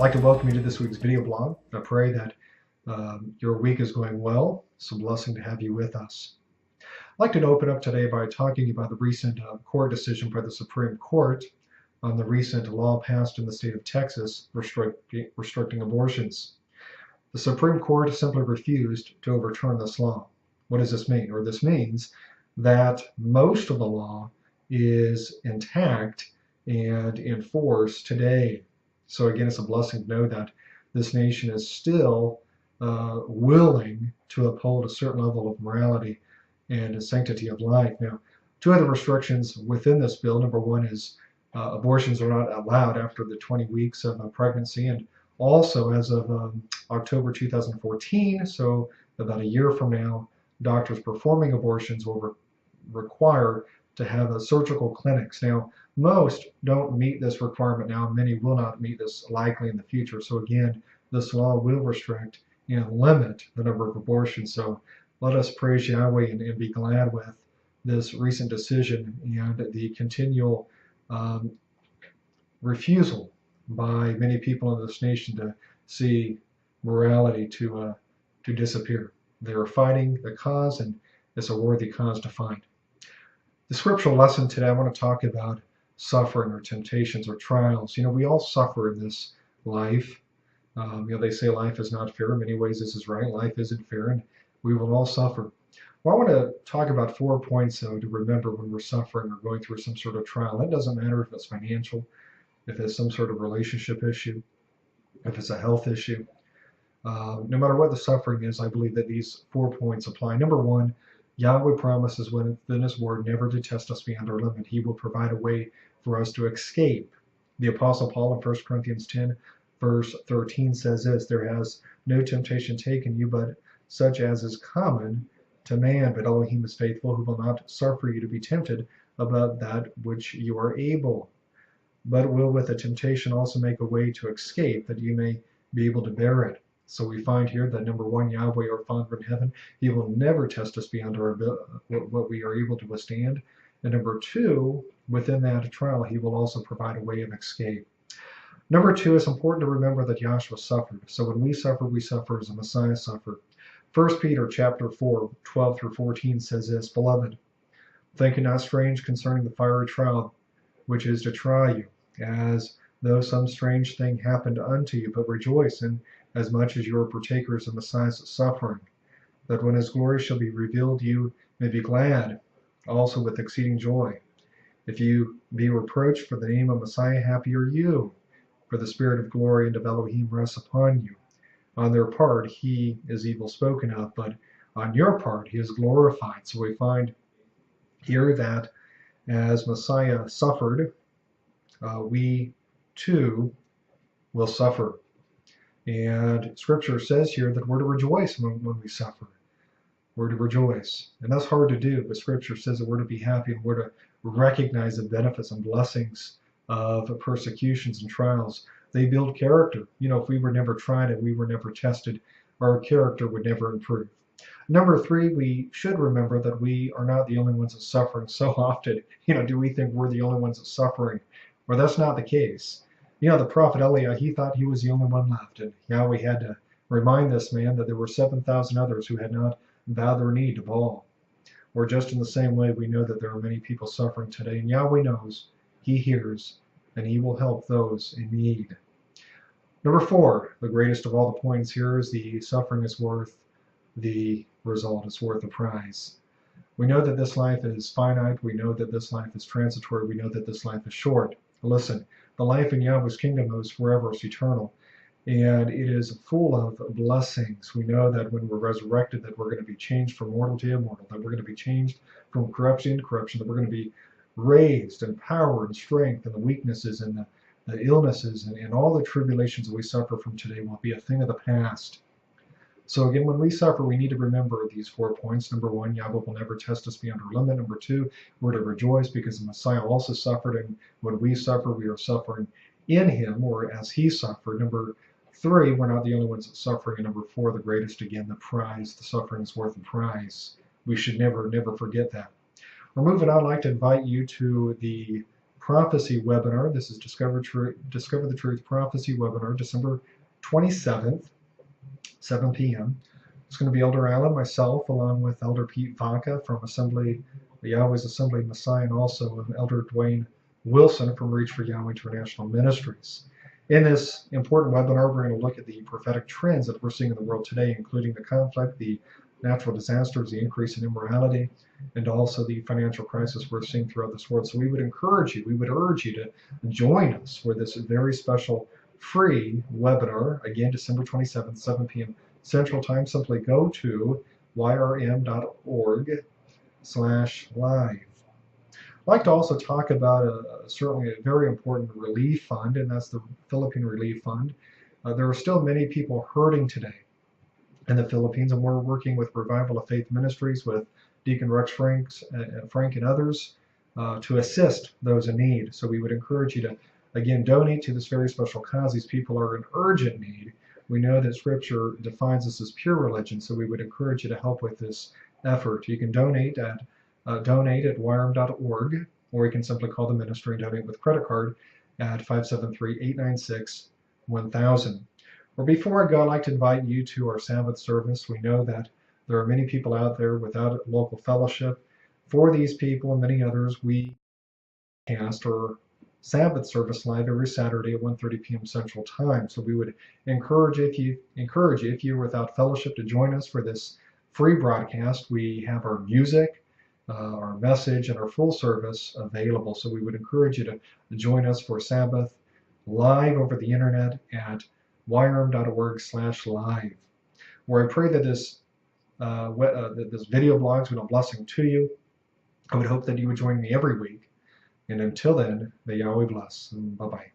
like to welcome you to this week's video blog. I pray that your week is going well. It's a blessing to have you with us. I'd like to open up today by talking about the recent court decision by the Supreme Court on the recent law passed in the state of Texas restricting abortions. The Supreme Court simply refused to overturn this law. What does this mean? Or this means that most of the law is intact and in force today. So again, it's a blessing to know that this nation is still willing to uphold a certain level of morality and a sanctity of life. Now, two other restrictions within this bill. Number one is abortions are not allowed after the 20 weeks of pregnancy, and also as of October 2014, so about a year from now, doctors performing abortions will require to have surgical clinics. Now, most don't meet this requirement now, and many will not meet this likely in the future. So again, this law will restrict and limit the number of abortions. So let us praise Yahweh and be glad with this recent decision and the continual refusal by many people in this nation to see morality to disappear. They are fighting the cause, and it's a worthy cause to fight. The scriptural lesson today, I want to talk about suffering or temptations or trials. You know, we all suffer in this life. They say life is not fair. In many ways, this is right. Life isn't fair, and we will all suffer. Well, I want to talk about 4 points, though, to remember when we're suffering or going through some sort of trial. It doesn't matter if it's financial, if it's some sort of relationship issue, if it's a health issue. No matter what the suffering is, I believe that these 4 points apply. Number one, Yahweh promises within His Word never to test us beyond our limit. He will provide a way for us to escape. The Apostle Paul in 1 Corinthians 10, verse 13 says this, "There has no temptation taken you, but such as is common to man. But Elohim is faithful, who will not suffer you to be tempted above that which you are able, but will with the temptation also make a way to escape, that you may be able to bear it." So we find here that number one, Yahweh, our Father in heaven, He will never test us beyond our what we are able to withstand. And number two, within that trial, He will also provide a way of escape. Number two, it's important to remember that Yahshua suffered. So when we suffer as the Messiah suffered. 1 Peter chapter 4, 12 through 14 says this, "Beloved, think it not strange concerning the fiery trial, which is to try you, as though some strange thing happened unto you, but rejoice in as much as you are partakers of Messiah's suffering, that when His glory shall be revealed, you may be glad also with exceeding joy. If you be reproached for the name of Messiah, happy are you, for the Spirit of glory and of Elohim rests upon you. On their part He is evil spoken of, but on your part He is glorified." So we find here that as Messiah suffered, we too will suffer. And Scripture says here that we're to rejoice when we suffer. We're to rejoice. And that's hard to do, but Scripture says that we're to be happy and we're to recognize the benefits and blessings of persecutions and trials. They build character. You know, if we were never tried and we were never tested, our character would never improve. Number three, we should remember that we are not the only ones that suffering. So often, do we think we're the only ones that suffering? Well, that's not the case. The prophet Eliah, he thought he was the only one left, and Yahweh had to remind this man that there were 7,000 others who had not bowed their knee to Baal. Or just in the same way, we know that there are many people suffering today, and Yahweh knows, He hears, and He will help those in need. Number four, the greatest of all the points here is the suffering is worth the result, it's worth the prize. We know that this life is finite, we know that this life is transitory, we know that this life is short. Listen, the life in Yahweh's kingdom is forever, it's eternal, and it is full of blessings. We know that when we're resurrected, that we're going to be changed from mortal to immortal, that we're going to be changed from corruption to corruption, that we're going to be raised in power and strength, and the weaknesses and the illnesses and all the tribulations that we suffer from today will be a thing of the past. So again, when we suffer, we need to remember these 4 points. Number one, Yahweh will never test us beyond our limit. Number two, we're to rejoice because the Messiah also suffered, and when we suffer, we are suffering in Him, or as He suffered. Number three, we're not the only ones that suffering. And number four, the greatest, again, the prize. The suffering is worth the prize. We should never forget that. We're moving on. I'd like to invite you to the Prophecy webinar. This is Discover the Truth Prophecy webinar, December 27th, 7 p.m. It's going to be Elder Allen, myself, along with Elder Pete Vaca from Yahweh's Assembly Messiah, and also Elder Dwayne Wilson from Reach for Yahweh International Ministries. In this important webinar, we're going to look at the prophetic trends that we're seeing in the world today, including the conflict, the natural disasters, the increase in immorality, and also the financial crisis we're seeing throughout this world. So we would urge you to join us for this very special free webinar. Again, December 27th, 7 p.m. Central Time. Simply go to yrm.org/live. I'd like to also talk about certainly a very important relief fund, and that's the Philippine Relief Fund. There are still many people hurting today in the Philippines, and we're working with Revival of Faith Ministries, with Deacon Rex Frank and others to assist those in need. So we would encourage you to, again, donate to this very special cause. These people are in urgent need. We know that Scripture defines this as pure religion, so we would encourage you to help with this effort. You can donate at yrm.org, or you can simply call the ministry and donate with credit card at 573-896-1000. Or before I go, I'd like to invite you to our Sabbath service. We know that there are many people out there without local fellowship. For these people and many others, we cast our Sabbath service live every Saturday at 1:30 p.m. Central Time. So we would encourage you, if you're without fellowship, to join us for this free broadcast. We have our music, our message, and our full service available. So we would encourage you to join us for Sabbath live over the internet at yrm.org/live, where I pray that this video blog's been a blessing to you. I would hope that you would join me every week. And until then, may Yahweh bless. Bye-bye.